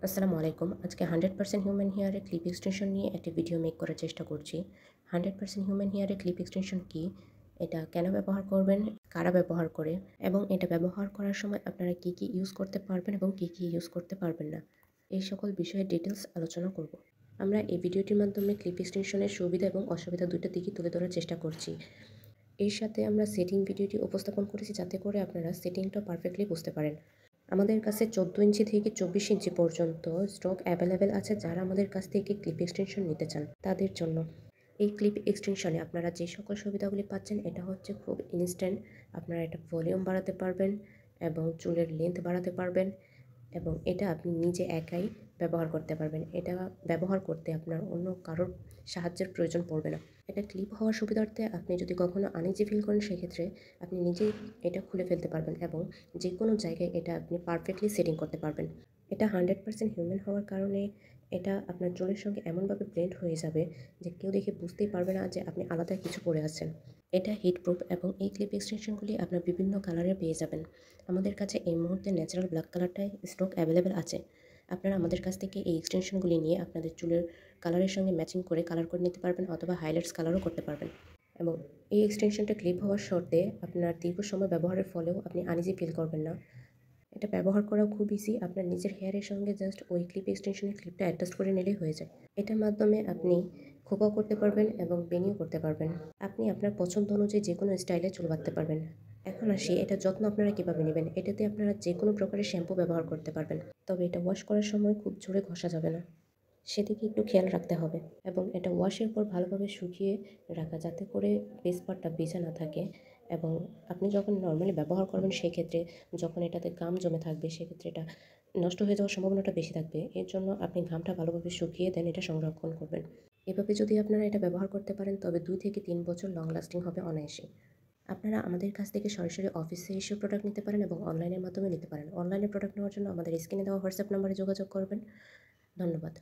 আসসালামু আলাইকুম। আজকে 100% হিউম্যান হেয়ারে ক্লিপ এক্সটেনশন নিয়ে একটি ভিডিও মেক করার চেষ্টা করছি। 100% হিউম্যান হেয়ারে ক্লিপ এক্সটেনশন কি? এটা কেন ব্যবহার করবেন? কারা ব্যবহার করে? এবং এটা ব্যবহার করার সময় আপনারা কি ইউজ করতে পারবেন এবং কি ইউজ করতে পারবেন না? এই সকল বিষয়ে ডিটেইলস আলোচনা করব। আমরা এই ভিডিওটির মাধ্যমে ক্লিপ এক্সটেনশনের সুবিধা এবং অসুবিধা ২ টা দিকই তুলে ধরার চেষ্টা করছি। এর সাথে আমরা সেটিং ভিডিওটি উপস্থাপন করেছি যাতে করে আপনারা সেটিংটা পারফেক্টলি বুঝতে পারেন। আমাদের কাছে 14 ইঞ্চি থেকে 24 ইঞ্চি পর্যন্ত স্টক অ্যাভেলেবেল আছে। যারা আমাদের কাছ থেকে ক্লিপ এক্সটেনশন নিতে চান তাদের জন্য। এই ক্লিপ এক্সটেনশনে আপনারা যে সকল সুবিধাগুলি পাচ্ছেন এটা হচ্ছে খুব ইনস্ট্যান্ট। আপনারা এটা ভলিউম বাড়াতে পারবেন এবং চুলের লেন্থ বাড়াতে পারবেন এবং এটা আপনি নিজে একাই ব্যবহার করতে পারবেন। এটা ব্যবহার করতে আপনার অন্য কারোর সাহায্যের প্রয়োজন পড়বে না। এটা ক্লিপ হওয়ার সুবিধার্থে আপনি যদি কখনো আনইজি ফিল করেন সেক্ষেত্রে আপনি নিজেই এটা খুলে ফেলতে পারবেন এবং যে কোনো জায়গায় এটা আপনি পারফেক্টলি সেটিং করতে পারবেন। এটা 100% হিউম্যান হওয়ার কারণে এটা আপনার চুলের সঙ্গে এমনভাবে ব্লেন্ড হয়ে যাবে যে কেউ দেখে বুঝতেই পারবে না যে আপনি আলাদা কিছু পরে আছেন। এটা হিট প্রুফ এবং এই ক্লিপ এক্সটেনশনগুলি আপনার বিভিন্ন কালারে পেয়ে যাবেন। আমাদের কাছে এই মুহূর্তে ন্যাচারাল ব্ল্যাক কালারটাই স্টক অ্যাভেলেবেল আছে। আপনারা আমাদের কাছ থেকে এই এক্সটেনশনগুলি নিয়ে আপনাদের চুলের কালারের সঙ্গে ম্যাচিং করে কালার করে নিতে পারবেন অথবা হাইলাইটস কালারও করতে পারবেন। এবং এই এক্সটেনশনটা ক্লিপ হওয়ার শর্তে আপনার দীর্ঘ সময় ব্যবহারের ফলেও আপনি আনইজি ফিল করবেন না। এটা ব্যবহার করাও খুব ইজি। আপনার নিজের হেয়ারের সঙ্গে জাস্ট ওই ক্লিপ এক্সটেনশনের ক্লিপটা অ্যাডজাস্ট করে নিলেই হয়ে যায়। এটার মাধ্যমে আপনি খোঁপাও করতে পারবেন এবং বেনিও করতে পারবেন। আপনি আপনার পছন্দ অনুযায়ী যেকোনো স্টাইলে চুল বাঁধতে পারবেন। এখন আসি এটার যত্ন আপনারা কীভাবে নেবেন। এটাতে আপনারা যেকোনো প্রকারের শ্যাম্পু ব্যবহার করতে পারবেন। তবে এটা ওয়াশ করার সময় খুব জোরে ঘষা যাবে না। সেদিকে একটু খেয়াল রাখতে হবে এবং এটা ওয়াশের পর ভালোভাবে শুকিয়ে রাখা যাতে করে বেস পার্টটা ভেজা না থাকে এবং আপনি যখন নর্মালি ব্যবহার করবেন সেক্ষেত্রে যখন এটাতে ঘাম জমে থাকবে সেক্ষেত্রে এটা নষ্ট হয়ে যাওয়ার সম্ভাবনাটা বেশি থাকবে। এর জন্য আপনি ঘামটা ভালোভাবে শুকিয়ে দেন এটা সংরক্ষণ করবেন। এভাবে যদি আপনারা এটা ব্যবহার করতে পারেন তবে 2 থেকে 3 বছর লং লাস্টিং হবে অনায়াসে। আপনারা আমাদের কাছ থেকে সরাসরি অফিসে এসেও প্রোডাক্ট নিতে পারেন এবং অনলাইনের মাধ্যমে নিতে পারেন। অনলাইনে প্রোডাক্ট নেওয়ার জন্য আমাদের স্ক্রিনে দেওয়া হোয়াটসঅ্যাপ নাম্বারে যোগাযোগ করবেন। ধন্যবাদ।